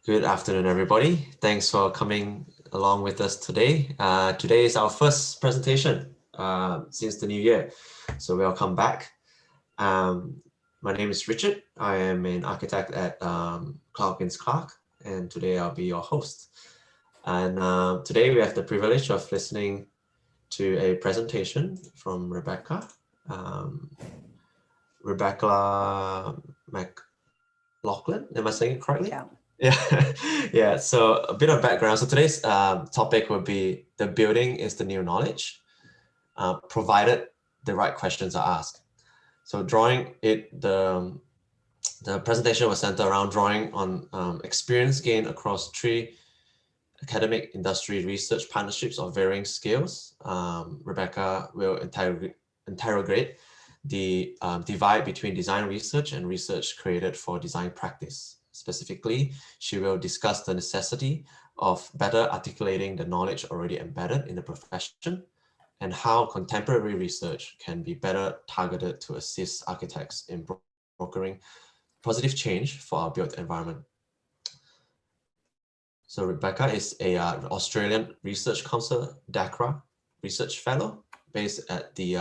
Good afternoon, everybody. Thanks for coming along with us today. Today is our first presentation since the new year, so welcome back. My name is Richard. I am an architect at Clarke Hopkins Clarke, and today I'll be your host. And today we have the privilege of listening to a presentation from Rebecca McLaughlan. Am I saying it correctly? Yeah. Yeah. So a bit of background. So today's topic will be the building is the new knowledge, provided the right questions are asked. So the presentation was centered around drawing on experience gained across 3 academic industry research partnerships of varying scales. Rebecca will interrogate the divide between design research and research created for design practice. Specifically, she will discuss the necessity of better articulating the knowledge already embedded in the profession and how contemporary research can be better targeted to assist architects in brokering positive change for our built environment. So Rebecca is a Australian Research Council DECRA research fellow based at the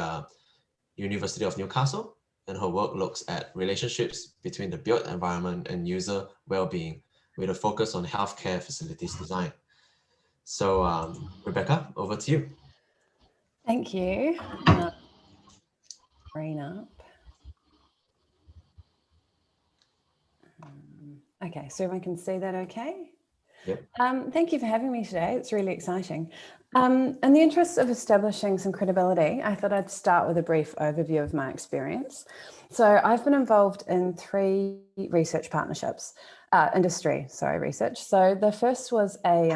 University of Newcastle, and her work looks at relationships between the built environment and user well-being with a focus on healthcare facilities design. So Rebecca, over to you. Thank you. Bring up. Okay, so everyone can see that okay? Yep. Thank you for having me today. It's really exciting. In the interest of establishing some credibility, I thought I'd start with a brief overview of my experience. So I've been involved in 3 research partnerships, research. So the first was a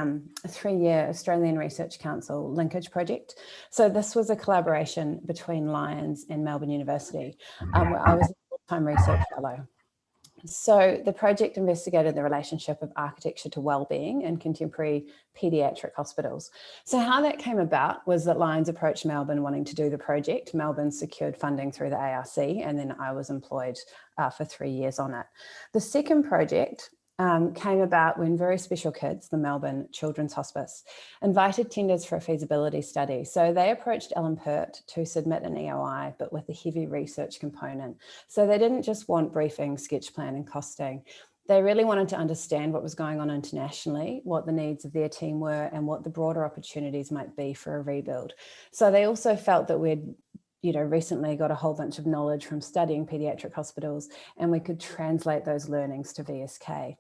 3-year Australian Research Council linkage project. So this was a collaboration between Lions and Melbourne University, where I was a full-time research fellow. So the project investigated the relationship of architecture to wellbeing in contemporary paediatric hospitals. So how that came about was that Lions approached Melbourne wanting to do the project. Melbourne secured funding through the ARC, and then I was employed for 3 years on it. The second project came about when Very Special Kids, the Melbourne Children's Hospice, invited tenders for a feasibility study. So they approached Ellen Pert to submit an EOI, but with a heavy research component. So they didn't just want briefing, sketch plan and costing. They really wanted to understand what was going on internationally, what the needs of their team were, and what the broader opportunities might be for a rebuild. So they also felt that we'd recently got a whole bunch of knowledge from studying paediatric hospitals, and we could translate those learnings to VSK.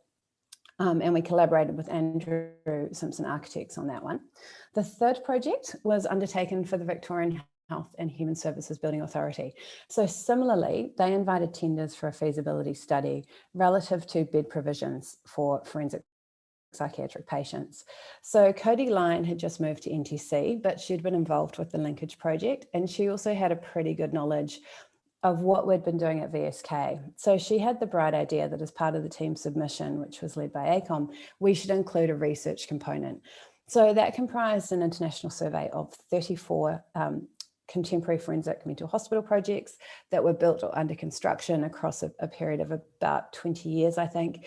And we collaborated with Andrew Simpson Architects on that one. The third project was undertaken for the Victorian Health and Human Services Building Authority. So similarly, they invited tenders for a feasibility study relative to bed provisions for forensic psychiatric patients. So Cody Lyon had just moved to NTC, but she'd been involved with the linkage project, and she also had a pretty good knowledge of what we'd been doing at VSK. So she had the bright idea that as part of the team submission, which was led by ACOM, we should include a research component. So that comprised an international survey of 34 contemporary forensic mental hospital projects that were built or under construction across a period of about 20 years, I think,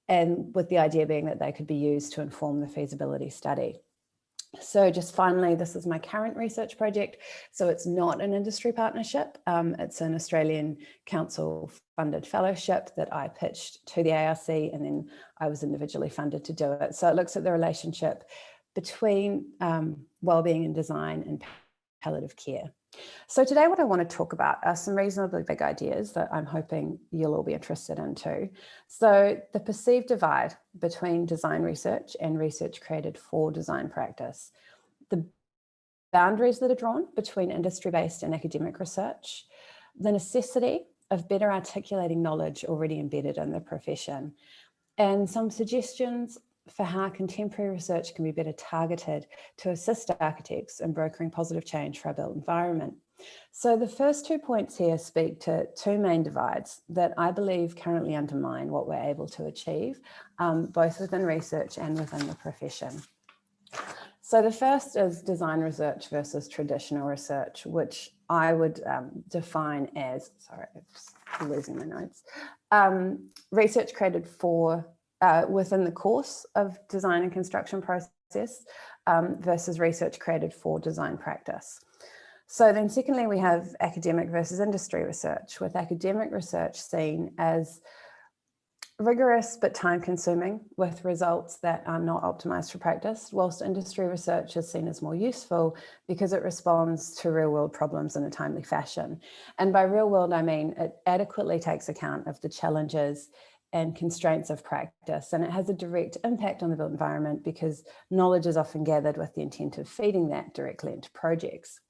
and with the idea being that they could be used to inform the feasibility study. So just finally, this is my current research project. So it's not an industry partnership. It's an Australian Council funded fellowship that I pitched to the ARC, and then I was individually funded to do it. So it looks at the relationship between wellbeing and design and palliative care. So today what I want to talk about are some reasonably big ideas that I'm hoping you'll all be interested in too. So the perceived divide between design research and research created for design practice, the boundaries that are drawn between industry-based and academic research, the necessity of better articulating knowledge already embedded in the profession, and some suggestions for how contemporary research can be better targeted to assist architects in brokering positive change for our built environment. So the first 2 points here speak to 2 main divides that I believe currently undermine what we're able to achieve, both within research and within the profession. So the first is design research versus traditional research, which I would define as, sorry, I'm losing my notes, research created for within the course of design and construction process versus research created for design practice. So then secondly, we have academic versus industry research, with academic research seen as rigorous but time-consuming, with results that are not optimized for practice, whilst industry research is seen as more useful because it responds to real-world problems in a timely fashion. And by real-world, I mean it adequately takes account of the challenges and constraints of practice, and it has a direct impact on the built environment because knowledge is often gathered with the intent of feeding that directly into projects.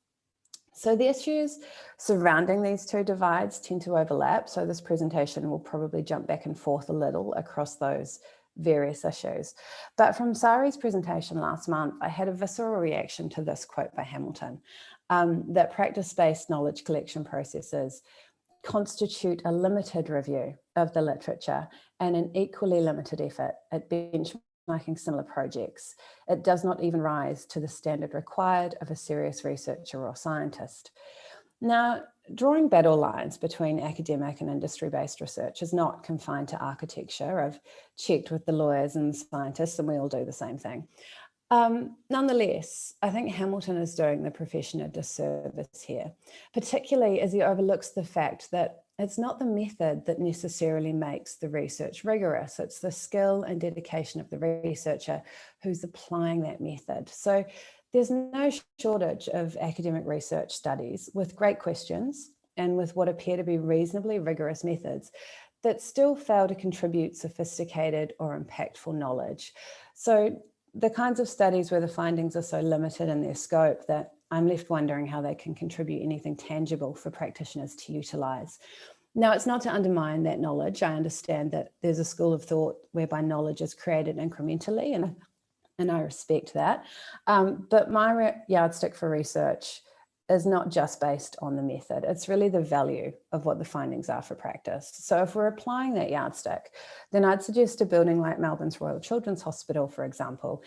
So the issues surrounding these two divides tend to overlap. So this presentation will probably jump back and forth a little across those various issues. But from Sari's presentation last month, I had a visceral reaction to this quote by Hamilton, that practice-based knowledge collection processes constitute a limited review of the literature and an equally limited effort at benchmarking similar projects. It does not even rise to the standard required of a serious researcher or scientist. Now, drawing battle lines between academic and industry-based research is not confined to architecture. I've checked with the lawyers and scientists, and we all do the same thing. Nonetheless, I think Hamilton is doing the profession a disservice here, particularly as he overlooks the fact that it's not the method that necessarily makes the research rigorous. It's the skill and dedication of the researcher who's applying that method. So there's no shortage of academic research studies with great questions and with what appear to be reasonably rigorous methods that still fail to contribute sophisticated or impactful knowledge. So the kinds of studies where the findings are so limited in their scope that I'm left wondering how they can contribute anything tangible for practitioners to utilise. Now, it's not to undermine that knowledge. I understand that there's a school of thought whereby knowledge is created incrementally, and I respect that. But my yardstick for research is not just based on the method. It's really the value of what the findings are for practice. So if we're applying that yardstick, then I'd suggest a building like Melbourne's Royal Children's Hospital, for example,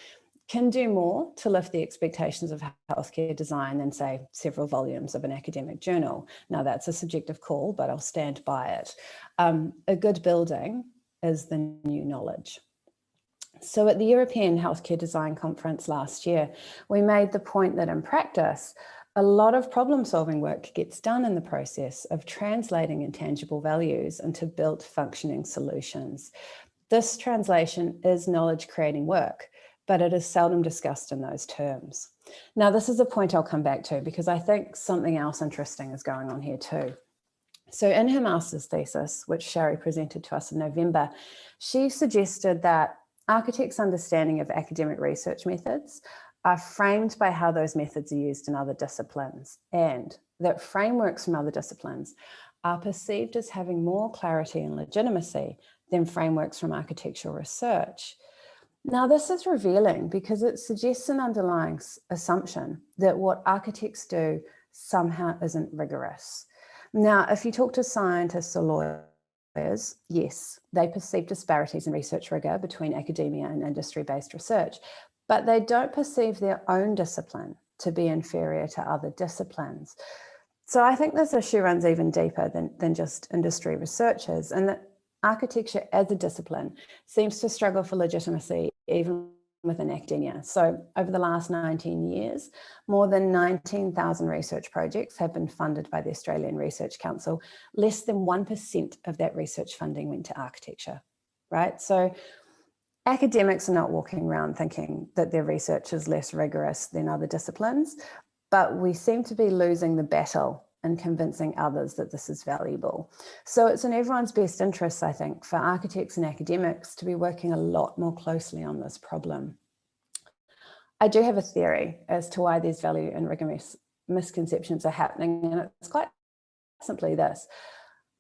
can do more to lift the expectations of healthcare design than, say, several volumes of an academic journal. Now, that's a subjective call, but I'll stand by it. A good building is the new knowledge. So at the European Healthcare Design Conference last year, we made the point that in practice, a lot of problem-solving work gets done in the process of translating intangible values into built functioning solutions. This translation is knowledge-creating work, but it is seldom discussed in those terms. Now, this is a point I'll come back to because I think something else interesting is going on here too. So in her master's thesis, which Shari presented to us in November, she suggested that architects' understanding of academic research methods are framed by how those methods are used in other disciplines, and that frameworks from other disciplines are perceived as having more clarity and legitimacy than frameworks from architectural research. Now, this is revealing because it suggests an underlying assumption that what architects do somehow isn't rigorous. Now, if you talk to scientists or lawyers, yes, they perceive disparities in research rigor between academia and industry-based research, but they don't perceive their own discipline to be inferior to other disciplines. So I think this issue runs even deeper than just industry researchers, and that architecture as a discipline seems to struggle for legitimacy even within academia. So over the last 19 years, more than 19,000 research projects have been funded by the Australian Research Council. Less than 1% of that research funding went to architecture, right? So academics are not walking around thinking that their research is less rigorous than other disciplines, but we seem to be losing the battle in convincing others that this is valuable. So it's in everyone's best interests, I think, for architects and academics to be working a lot more closely on this problem. I do have a theory as to why these value and rigor misconceptions are happening, and it's quite simply this.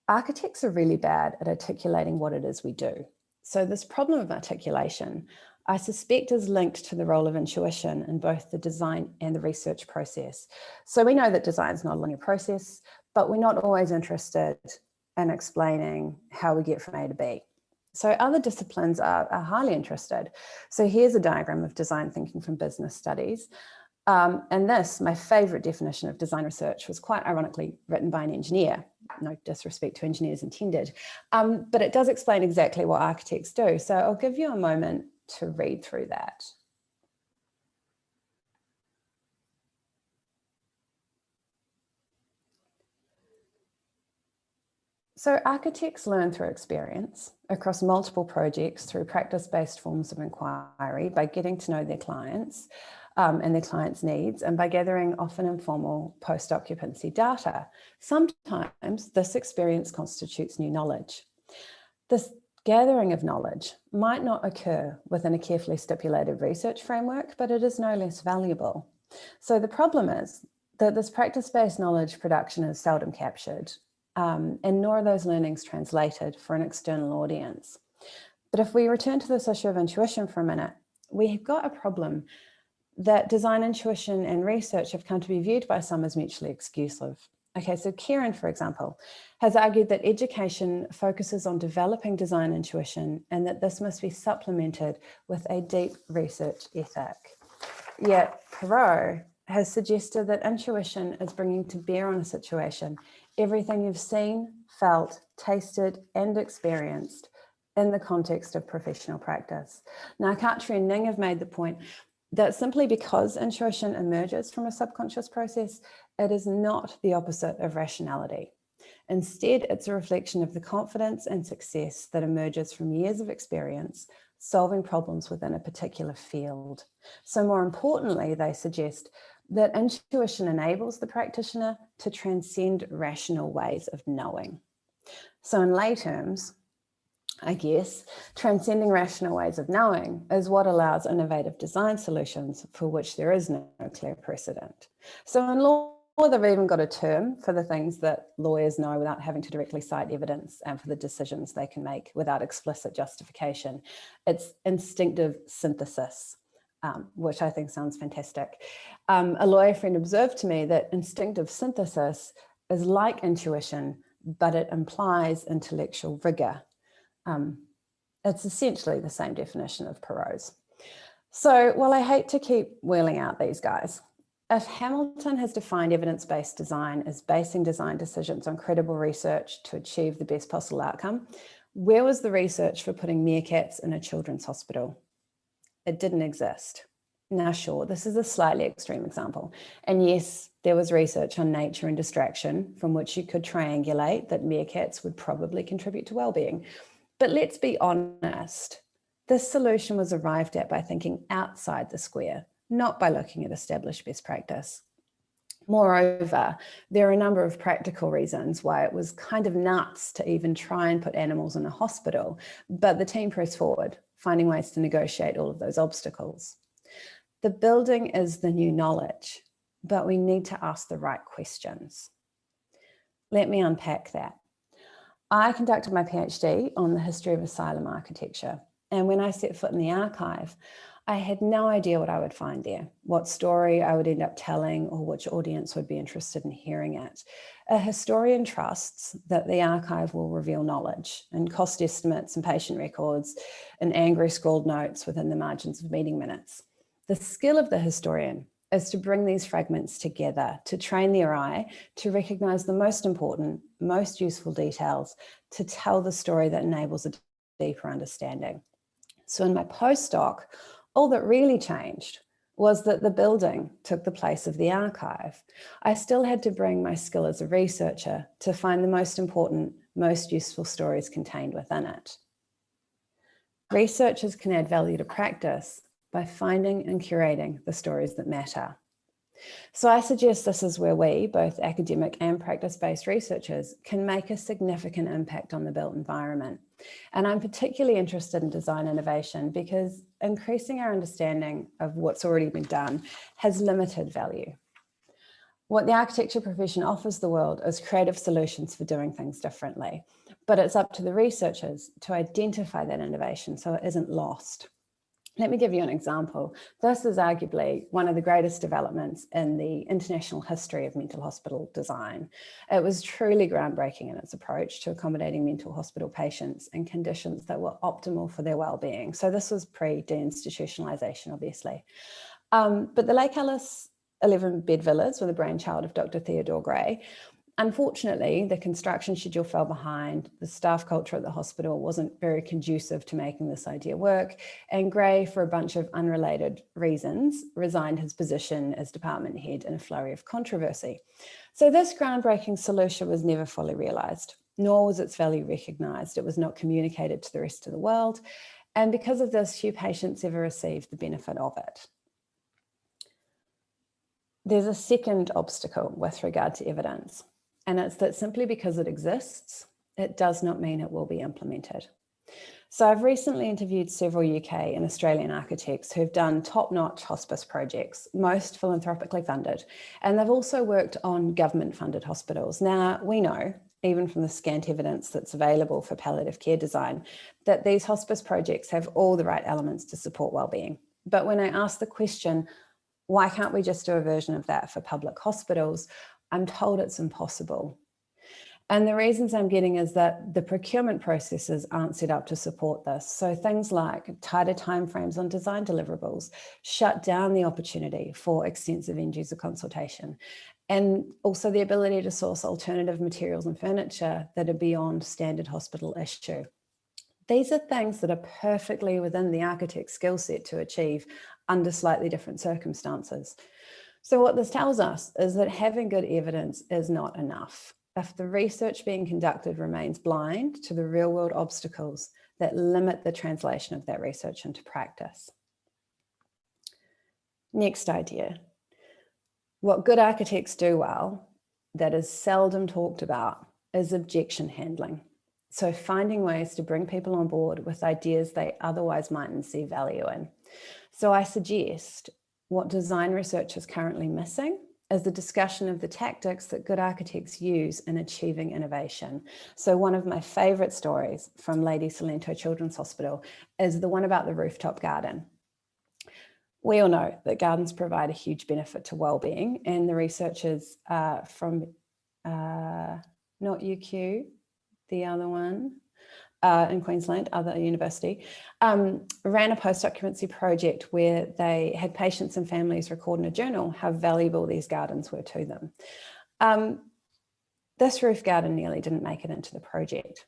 Architects are really bad at articulating what it is we do. So this problem of articulation, I suspect, is linked to the role of intuition in both the design and the research process. So we know that design is not a linear process, but we're not always interested in explaining how we get from A to B. So other disciplines are highly interested. So here's a diagram of design thinking from business studies. And this, my favorite definition of design research, was quite ironically written by an engineer. No disrespect to engineers intended, but it does explain exactly what architects do. So I'll give you a moment to read through that. So architects learn through experience across multiple projects through practice-based forms of inquiry by getting to know their clients and their clients' needs, and by gathering often informal post-occupancy data. Sometimes this experience constitutes new knowledge. This gathering of knowledge might not occur within a carefully stipulated research framework, but it is no less valuable. So the problem is that this practice-based knowledge production is seldom captured, and nor are those learnings translated for an external audience. But if we return to this issue of intuition for a minute, we've got a problem that design intuition and research have come to be viewed by some as mutually exclusive. Okay, so Kieran, for example, has argued that education focuses on developing design intuition and that this must be supplemented with a deep research ethic. Yet Perot has suggested that intuition is bringing to bear on a situation everything you've seen, felt, tasted, and experienced in the context of professional practice. Now, Katri and Ning have made the point that simply because intuition emerges from a subconscious process, it is not the opposite of rationality. Instead, it's a reflection of the confidence and success that emerges from years of experience solving problems within a particular field. So more importantly, they suggest that intuition enables the practitioner to transcend rational ways of knowing. So in lay terms, I guess, transcending rational ways of knowing is what allows innovative design solutions for which there is no clear precedent. So in law, they've even got a term for the things that lawyers know without having to directly cite evidence, and for the decisions they can make without explicit justification. It's instinctive synthesis, which I think sounds fantastic. A lawyer friend observed to me that instinctive synthesis is like intuition, but it implies intellectual rigor. It's essentially the same definition of Perot's. So while I hate to keep wheeling out these guys, if Hamilton has defined evidence-based design as basing design decisions on credible research to achieve the best possible outcome, where was the research for putting meerkats in a children's hospital? It didn't exist. Now, sure, this is a slightly extreme example. And yes, there was research on nature and distraction from which you could triangulate that meerkats would probably contribute to well-being. But let's be honest, this solution was arrived at by thinking outside the square, not by looking at established best practice. Moreover, there are a number of practical reasons why it was kind of nuts to even try and put animals in a hospital, but the team pressed forward, finding ways to negotiate all of those obstacles. The building is the new knowledge, but we need to ask the right questions. Let me unpack that. I conducted my PhD on the history of asylum architecture, and when I set foot in the archive, I had no idea what I would find there, what story I would end up telling, or which audience would be interested in hearing it. A historian trusts that the archive will reveal knowledge and cost estimates and patient records and angry scrawled notes within the margins of meeting minutes. The skill of the historian is to bring these fragments together, to train their eye, to recognize the most important, most useful details, to tell the story that enables a deeper understanding. So in my postdoc, all that really changed was that the building took the place of the archive. I still had to bring my skill as a researcher to find the most important, most useful stories contained within it. Researchers can add value to practice by finding and curating the stories that matter. So I suggest this is where we, both academic and practice-based researchers, can make a significant impact on the built environment. And I'm particularly interested in design innovation because increasing our understanding of what's already been done has limited value. What the architecture profession offers the world is creative solutions for doing things differently, but it's up to the researchers to identify that innovation so it isn't lost. Let me give you an example. This is arguably one of the greatest developments in the international history of mental hospital design. It was truly groundbreaking in its approach to accommodating mental hospital patients in conditions that were optimal for their well-being. So this was pre-deinstitutionalization, obviously. But the Lake Alice 11-bed villas were the brainchild of Dr. Theodore Gray. Unfortunately, the construction schedule fell behind. The staff culture at the hospital wasn't very conducive to making this idea work. And Gray, for a bunch of unrelated reasons, resigned his position as department head in a flurry of controversy. So this groundbreaking solution was never fully realized, nor was its value recognized. It was not communicated to the rest of the world. And because of this, few patients ever received the benefit of it. There's a second obstacle with regard to evidence, and it's that simply because it exists, it does not mean it will be implemented. So I've recently interviewed several UK and Australian architects who've done top-notch hospice projects, most philanthropically funded, and they've also worked on government-funded hospitals. Now, we know, even from the scant evidence that's available for palliative care design, that these hospice projects have all the right elements to support wellbeing. But when I ask the question, why can't we just do a version of that for public hospitals? I'm told it's impossible. And the reasons I'm getting is that the procurement processes aren't set up to support this. So things like tighter timeframes on design deliverables shut down the opportunity for extensive end user consultation. And also the ability to source alternative materials and furniture that are beyond standard hospital issue. These are things that are perfectly within the architect's skill set to achieve under slightly different circumstances. So what this tells us is that having good evidence is not enough. If the research being conducted remains blind to the real world obstacles that limit the translation of that research into practice. Next idea. What good architects do well, that is seldom talked about, is objection handling. So finding ways to bring people on board with ideas they otherwise mightn't see value in. So I suggest what design research is currently missing is the discussion of the tactics that good architects use in achieving innovation. So one of my favorite stories from Lady Cilento Children's Hospital is the one about the rooftop garden. We all know that gardens provide a huge benefit to well-being, and the researchers from not UQ, the other one, in Queensland, other university, ran a post-occupancy project where they had patients and families record in a journal how valuable these gardens were to them. This roof garden nearly didn't make it into the project.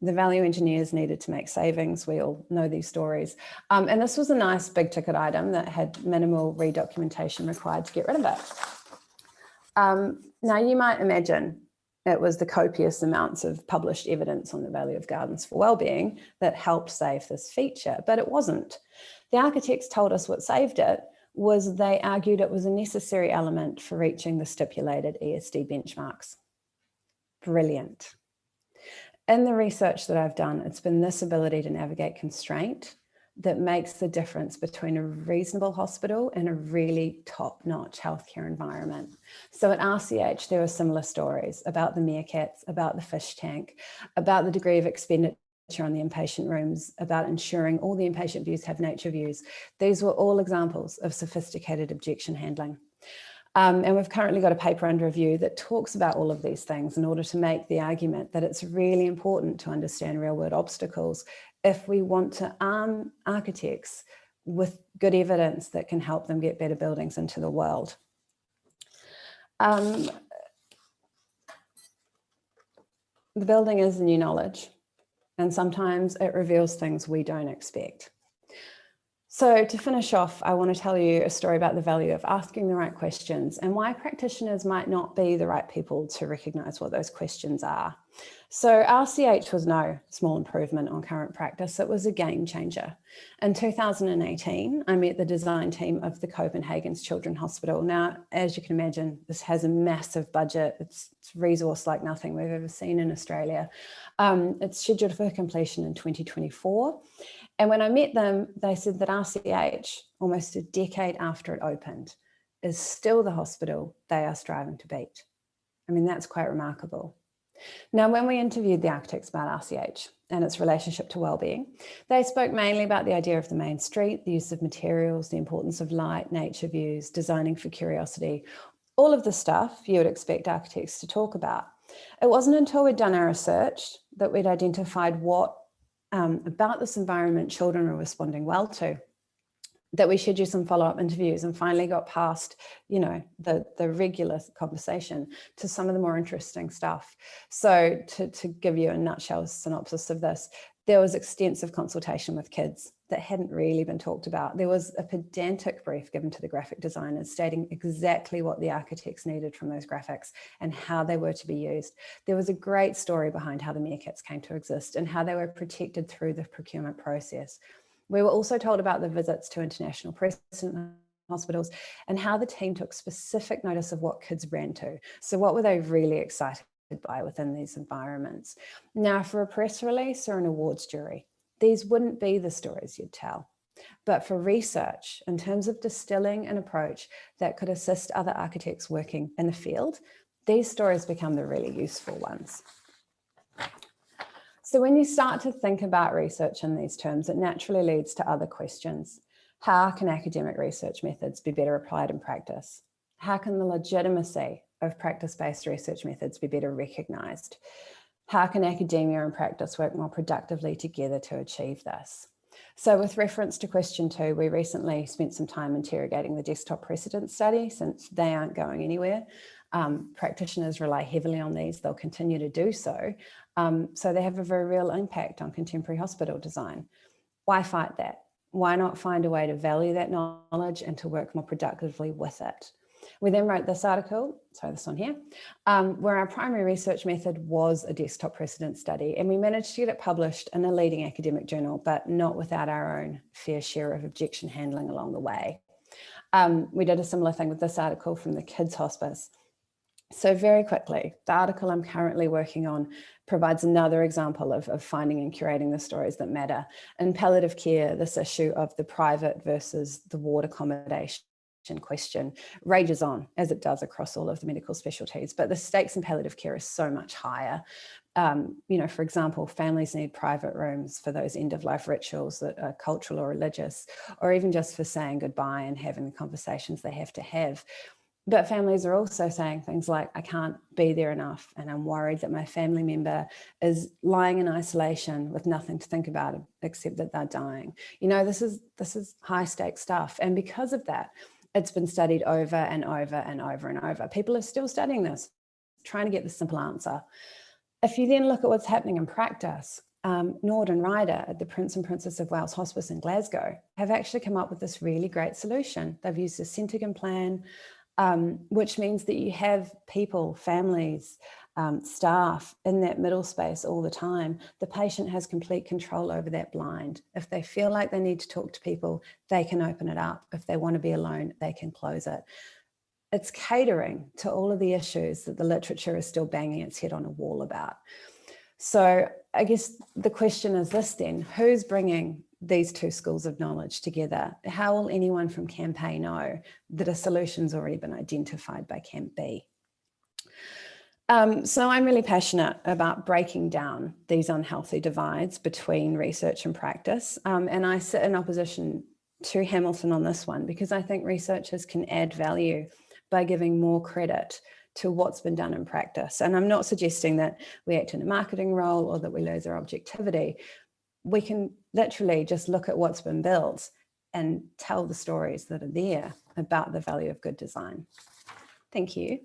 The value engineers needed to make savings. We all know these stories. And this was a nice big ticket item that had minimal redocumentation required to get rid of it. Now you might imagine it was the copious amounts of published evidence on the value of gardens for wellbeing that helped save this feature, but it wasn't. The architects told us what saved it was they argued it was a necessary element for reaching the stipulated ESD benchmarks. Brilliant. In the research that I've done, it's been this ability to navigate constraint that makes the difference between a reasonable hospital and a really top-notch healthcare environment. So at RCH, there were similar stories about the meerkats, about the fish tank, about the degree of expenditure on the inpatient rooms, about ensuring all the inpatient views have nature views. These were all examples of sophisticated objection handling. And we've currently got a paper under review that talks about all of these things in order to make the argument that it's really important to understand real-world obstacles if we want to arm architects with good evidence that can help them get better buildings into the world. The building is the new knowledge, and sometimes it reveals things we don't expect. So to finish off, I want to tell you a story about the value of asking the right questions and why practitioners might not be the right people to recognise what those questions are. So RCH was no small improvement on current practice. It was a game changer. In 2018, I met the design team of the Copenhagen's Children's Hospital. Now, as you can imagine, this has a massive budget. It's resource like nothing we've ever seen in Australia. It's scheduled for completion in 2024. And when I met them, they said that RCH, almost a decade after it opened, is still the hospital they are striving to beat. I mean, that's quite remarkable. Now, when we interviewed the architects about RCH and its relationship to wellbeing, they spoke mainly about the idea of the main street, the use of materials, the importance of light, nature views, designing for curiosity, all of the stuff you would expect architects to talk about. It wasn't until we'd done our research that we'd identified what about this environment children were responding well to. that we scheduled some follow-up interviews and finally got past, the regular conversation to some of the more interesting stuff. So to give you a nutshell synopsis of this, there was extensive consultation with kids that hadn't really been talked about. There was a pedantic brief given to the graphic designers stating exactly what the architects needed from those graphics and how they were to be used. There was a great story behind how the meerkats came to exist and how they were protected through the procurement process. We were also told about the visits to international precedent hospitals and how the team took specific notice of what kids ran to. So what were they really excited by within these environments? Now, for a press release or an awards jury, these wouldn't be the stories you'd tell. But for research, in terms of distilling an approach that could assist other architects working in the field, these stories become the really useful ones. So when you start to think about research in these terms, it naturally leads to other questions. How can academic research methods be better applied in practice? How can the legitimacy of practice-based research methods be better recognised? How can academia and practice work more productively together to achieve this? So with reference to question 2, we recently spent some time interrogating the desktop precedent study since they aren't going anywhere. Practitioners rely heavily on these, they'll continue to do so. So they have a very real impact on contemporary hospital design. Why fight that? Why not find a way to value that knowledge and to work more productively with it? We then wrote this article, this one here, where our primary research method was a desktop precedent study, and we managed to get it published in a leading academic journal, but not without our own fair share of objection handling along the way. We did a similar thing with this article from the kids' hospice. So very quickly, the article I'm currently working on provides another example of finding and curating the stories that matter. In palliative care, this issue of the private versus the ward accommodation question rages on, as it does across all of the medical specialties, but the stakes in palliative care is so much higher. For example, families need private rooms for those end-of-life rituals that are cultural or religious, or even just for saying goodbye and having the conversations they have to have. But families are also saying things like, I can't be there enough, and I'm worried that my family member is lying in isolation with nothing to think about except that they're dying. This is high stakes stuff. And because of that, it's been studied over and over and over and over. People are still studying this, trying to get the simple answer. If you then look at what's happening in practice, Nord and Ryder at the Prince and Princess of Wales Hospice in Glasgow have actually come up with this really great solution. They've used a Centigram plan, which means that you have people, families, staff in that middle space all the time. The patient has complete control over that blind. If they feel like they need to talk to people, they can open it up. If they want to be alone, they can close it. It's catering to all of the issues that the literature is still banging its head on a wall about. So I guess the question is this then, who's bringing these two schools of knowledge together? How will anyone from Camp A know that a solution's already been identified by Camp B? So I'm really passionate about breaking down these unhealthy divides between research and practice. And I sit in opposition to Hamilton on this one, because I think researchers can add value by giving more credit to what's been done in practice. And I'm not suggesting that we act in a marketing role or that we lose our objectivity. We can literally just look at what's been built and tell the stories that are there about the value of good design. Thank you.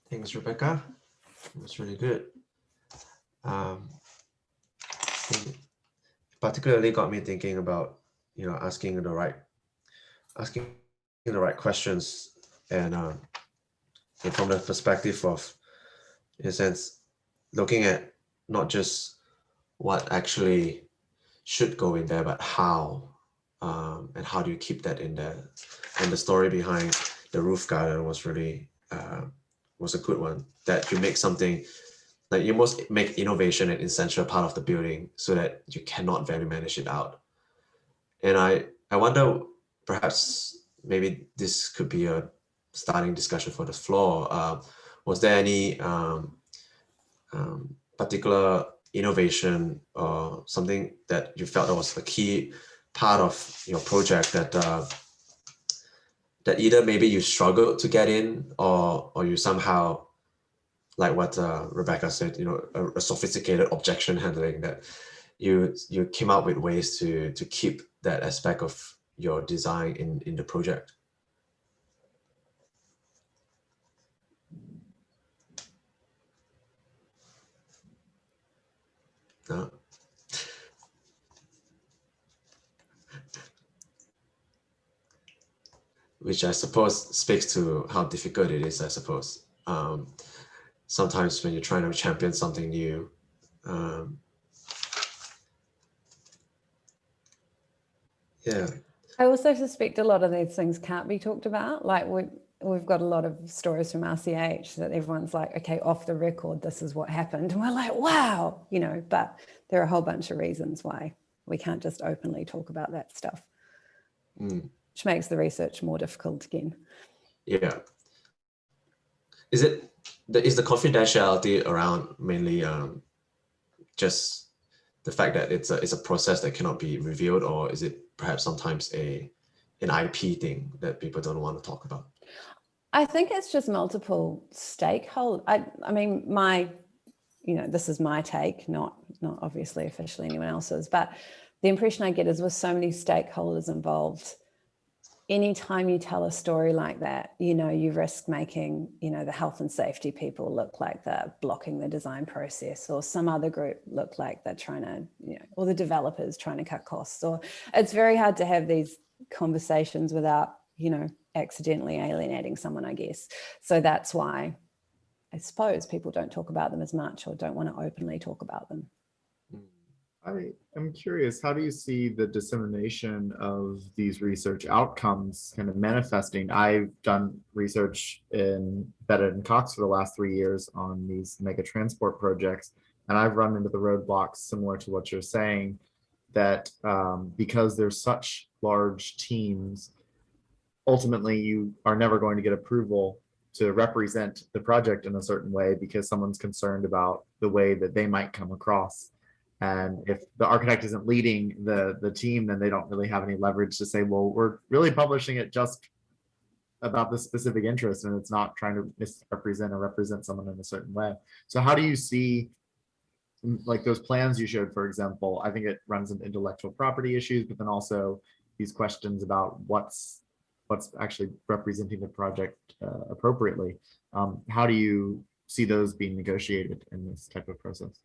Thanks, Rebecca. It was really good. Particularly got me thinking about, asking the right questions, and from the perspective of, in a sense, looking at not just what actually should go in there, but how, and how do you keep that in there. And the story behind the roof garden was really was a good one, that you make something like you must make innovation an essential part of the building so that you cannot value manage it out. And I wonder, perhaps maybe this could be a starting discussion for the floor. Was there any particular innovation or something that you felt that was the key part of your project that that either maybe you struggled to get in, or you somehow, like what Rebecca said, a sophisticated objection handling, that you came up with ways to keep that aspect of your design in the project? No? Which I suppose speaks to how difficult it is, I suppose. Sometimes when you're trying to champion something new, yeah. I also suspect a lot of these things can't be talked about. Like we've got a lot of stories from RCH that everyone's like, okay, off the record, this is what happened. And we're like, wow, but there are a whole bunch of reasons why we can't just openly talk about that stuff, which makes the research more difficult again. Yeah. Is the confidentiality around mainly just the fact that it's a process that cannot be revealed, or is it perhaps sometimes an IP thing that people don't want to talk about? I think it's just multiple stakeholders. I mean, this is my take, not obviously officially anyone else's, but the impression I get is with so many stakeholders involved, anytime you tell a story like that, you risk making, the health and safety people look like they're blocking the design process, or some other group look like they're trying to, or the developers trying to cut costs. Or it's very hard to have these conversations without, accidentally alienating someone, I guess. So that's why I suppose people don't talk about them as much, or don't want to openly talk about them. I am curious, how do you see the dissemination of these research outcomes kind of manifesting? I've done research embedded in Cox for the last 3 years on these mega transport projects, and I've run into the roadblocks similar to what you're saying, that because there's such large teams, ultimately you are never going to get approval to represent the project in a certain way because someone's concerned about the way that they might come across. And if the architect isn't leading the team, then they don't really have any leverage to say, well, we're really publishing it just about this specific interest, and it's not trying to misrepresent or represent someone in a certain way. So how do you see, like those plans you showed, for example? I think it runs into intellectual property issues, but then also these questions about what's actually representing the project appropriately. How do you see those being negotiated in this type of process?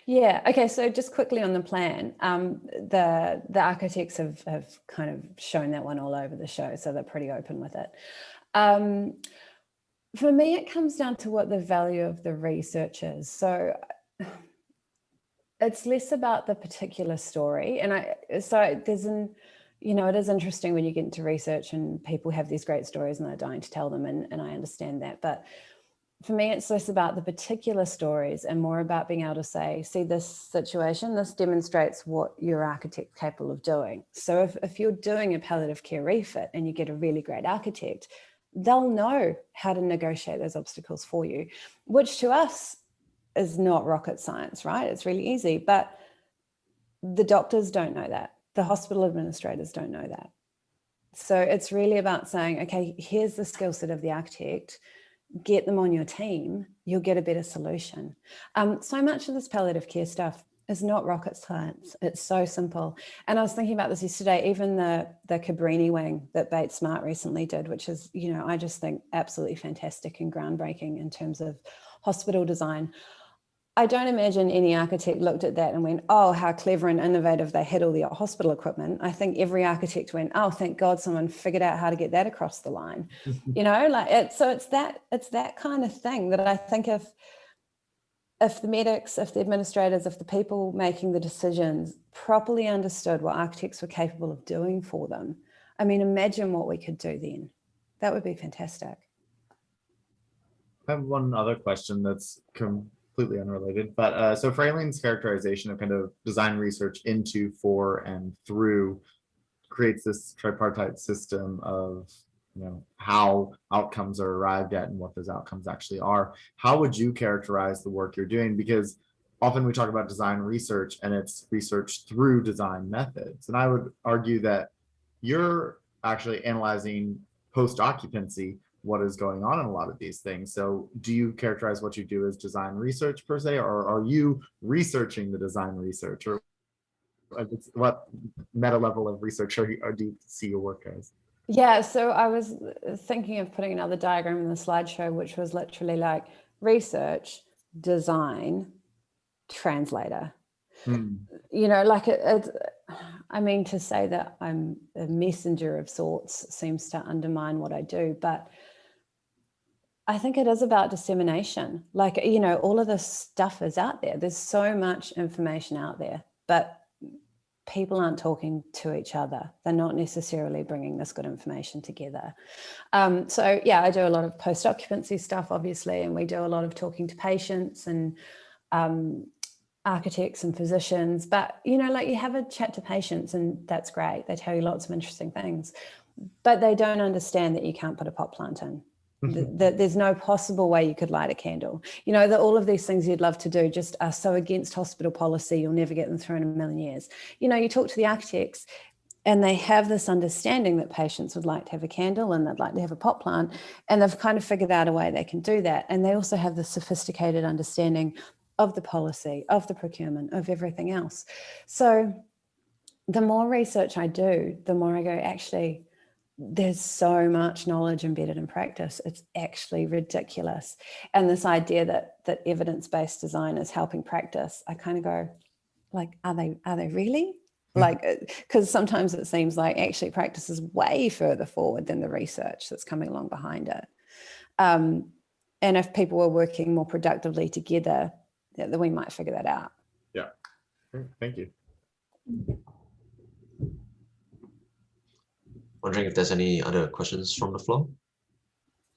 Yeah. Okay. So just quickly on the plan, the architects have kind of shown that one all over the show, so they're pretty open with it. For me, it comes down to what the value of the research is. So it's less about the particular story, and it is interesting when you get into research and people have these great stories and they're dying to tell them, and I understand that, but for me, it's less about the particular stories and more about being able to say, see this situation, this demonstrates what your architect's capable of doing. So if you're doing a palliative care refit and you get a really great architect, they'll know how to negotiate those obstacles for you, which to us is not rocket science, right? It's really easy, but the doctors don't know that. The hospital administrators don't know that. So it's really about saying, okay, here's the skill set of the architect, get them on your team, you'll get a better solution. So much of this palliative care stuff is not rocket science. It's so simple. And I was thinking about this yesterday, even the Cabrini wing that Bates Smart recently did, which is, I just think absolutely fantastic and groundbreaking in terms of hospital design. I don't imagine any architect looked at that and went, oh, how clever and innovative they had all the hospital equipment. I think every architect went, oh, thank God someone figured out how to get that across the line. So it's that kind of thing that I think if the medics, if the administrators, if the people making the decisions properly understood what architects were capable of doing for them, I mean, imagine what we could do then. That would be fantastic. I have one other question that's completely unrelated, but so Frayling's characterization of kind of design research into, for, and through creates this tripartite system of how outcomes are arrived at and what those outcomes actually are. How would you characterize the work you're doing? Because often we talk about design research and it's research through design methods, and I would argue that you're actually analyzing post-occupancy what is going on in a lot of these things. So do you characterize what you do as design research per se, or are you researching the design research, or what meta level of research do you see your work as? Yeah, so I was thinking of putting another diagram in the slideshow, which was literally like research, design, translator. You know, like I mean, to say that I'm a messenger of sorts seems to undermine what I do, but I think it is about dissemination. Like, you know, all of this stuff is out there. There's so much information out there, but people aren't talking to each other. They're not necessarily bringing this good information together. So yeah, I do a lot of post-occupancy stuff, obviously, and we do a lot of talking to patients and architects and physicians. But, you know, like you have a chat to patients and that's great. They tell you lots of interesting things, but they don't understand that you can't put a pot plant in. That there's no possible way you could light a candle. You know, that all of these things you'd love to do just are so against hospital policy, you'll never get them through in a million years. You know, you talk to the architects and they have this understanding that patients would like to have a candle and they'd like to have a pot plant, and they've kind of figured out a way they can do that. And they also have the sophisticated understanding of the policy, of the procurement, of everything else. So the more research I do, the more I go, actually, there's so much knowledge embedded in practice. It's actually ridiculous. And this idea that evidence-based design is helping practice, I kind of go, like, are they really? Like, because sometimes it seems like actually practice is way further forward than the research that's coming along behind it. And if people were working more productively together, then we might figure that out. Yeah. Thank you. Wondering if there's any other questions from the floor.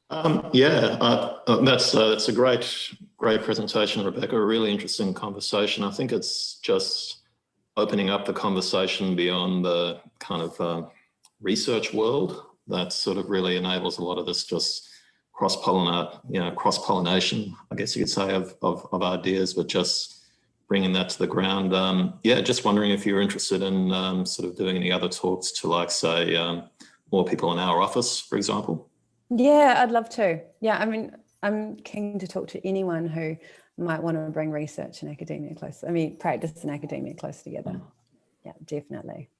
That's a great presentation, Rebecca. A really interesting conversation. I think it's just opening up the conversation beyond the kind of research world that sort of really enables a lot of this just cross-pollination, I guess you could say, of ideas, but just bringing that to the ground. Just wondering if you're interested in sort of doing any other talks to, like, say, more people in our office, for example. Yeah, I'd love to. Yeah, I mean, I'm keen to talk to anyone who might want to bring research and academia close. I mean, practice and academia close together. Yeah, definitely.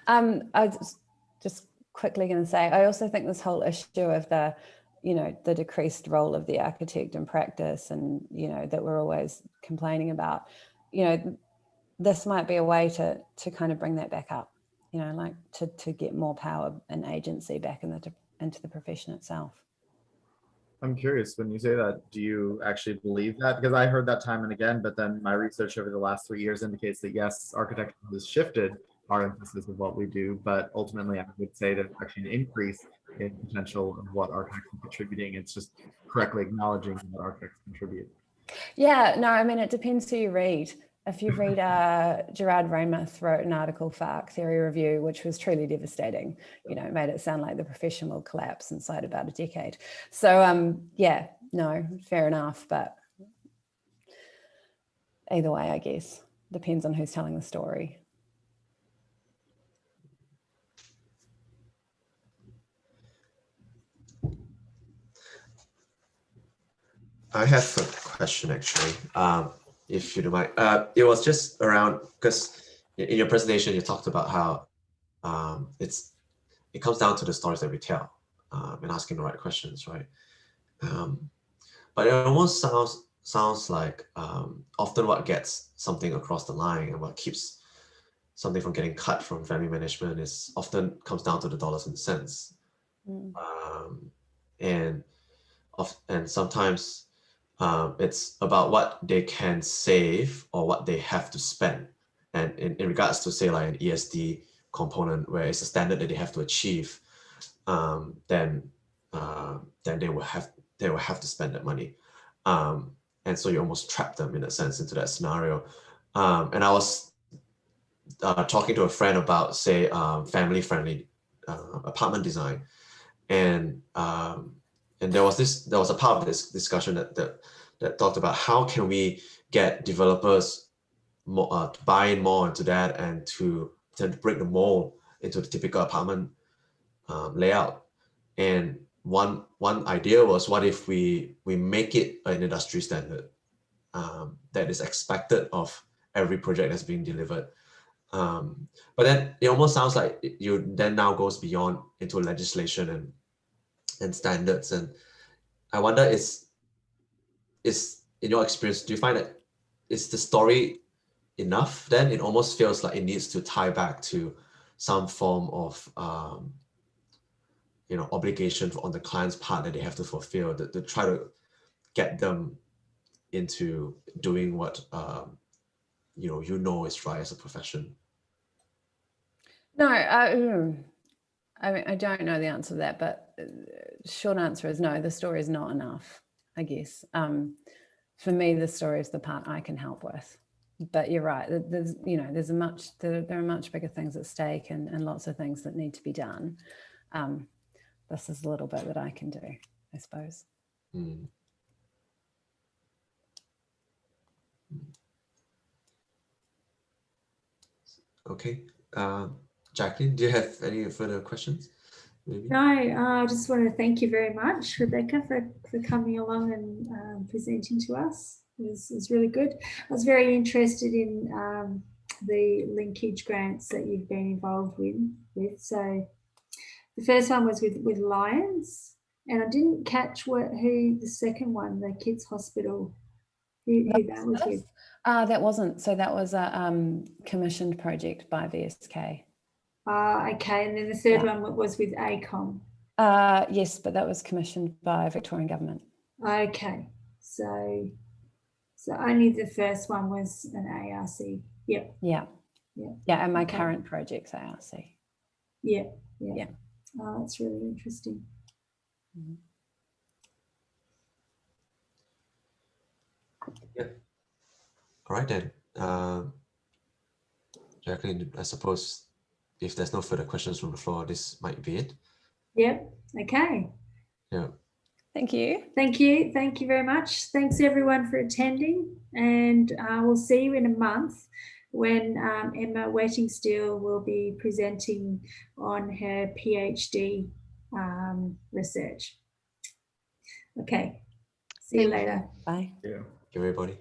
I was just quickly going to say, I also think this whole issue of the decreased role of the architect in practice, and, you know, that we're always complaining about, you know, this might be a way to kind of bring that back up, you know, like to get more power and agency back into the profession itself. I'm curious, when you say that, do you actually believe that? Because I heard that time and again, but then my research over the last 3 years indicates that yes, architecture has shifted our emphasis of what we do, but ultimately I would say there's actually an increase in potential of what architects are contributing. It's just correctly acknowledging what architects contribute. Yeah, no, I mean, it depends who you read. If you read Gerard Weymouth wrote an article for Arc Theory Review, which was truly devastating, you know, made it sound like the profession will collapse inside about a decade. So yeah, no, fair enough. But either way, I guess, depends on who's telling the story. I have a question, actually, if you don't mind. It was just around, because in your presentation, you talked about how it comes down to the stories that we tell and asking the right questions, right? But it almost sounds like often what gets something across the line and what keeps something from getting cut from family management is often comes down to the dollars and cents. And sometimes it's about what they can save or what they have to spend. And in regards to, say, like an ESD component where it's a standard that they have to achieve, then they will have to spend that money. And so you almost trap them, in a sense, into that scenario. And I was talking to a friend about, say, family-friendly apartment design, and there was a part of this discussion that talked about how can we get developers more, to buy in more into that and to break the mold into the typical apartment layout. And one idea was, what if we make it an industry standard that is expected of every project that's being delivered. But then it almost sounds like you then now goes beyond into legislation and standards. And I wonder, is in your experience, do you find that is the story enough? Then it almost feels like it needs to tie back to some form of obligation on the client's part that they have to fulfill, to try to get them into doing what is right as a profession. No, I mean, I don't know the answer to that, but short answer is no, the story is not enough, I guess. For me, the story is the part I can help with. But you're right, there are much bigger things at stake and lots of things that need to be done. This is a little bit that I can do, I suppose. Mm. Okay. Jacqueline, do you have any further questions? Maybe? No, I just want to thank you very much, Rebecca, for coming along and presenting to us. It was really good. I was very interested in the linkage grants that you've been involved with. So the first one was with Lions, and I didn't catch who the second one, the Kids Hospital, who that was with. That wasn't. So that was a commissioned project by VSK. Okay, and then the third one was with ACOM. Yes, but that was commissioned by Victorian Government. Okay, so only the first one was an ARC. Yep. Yeah. And my current project's ARC. Yeah. Oh, that's really interesting. Mm-hmm. Yeah. All right then. Jacqueline, I suppose if there's no further questions from the floor, this might be it. Yep. Okay. Yeah. Thank you. Thank you very much. Thanks everyone for attending, and we'll see you in a month when Emma Wettingsteel will be presenting on her PhD research. Okay. See you later. Bye. Yeah. Everybody.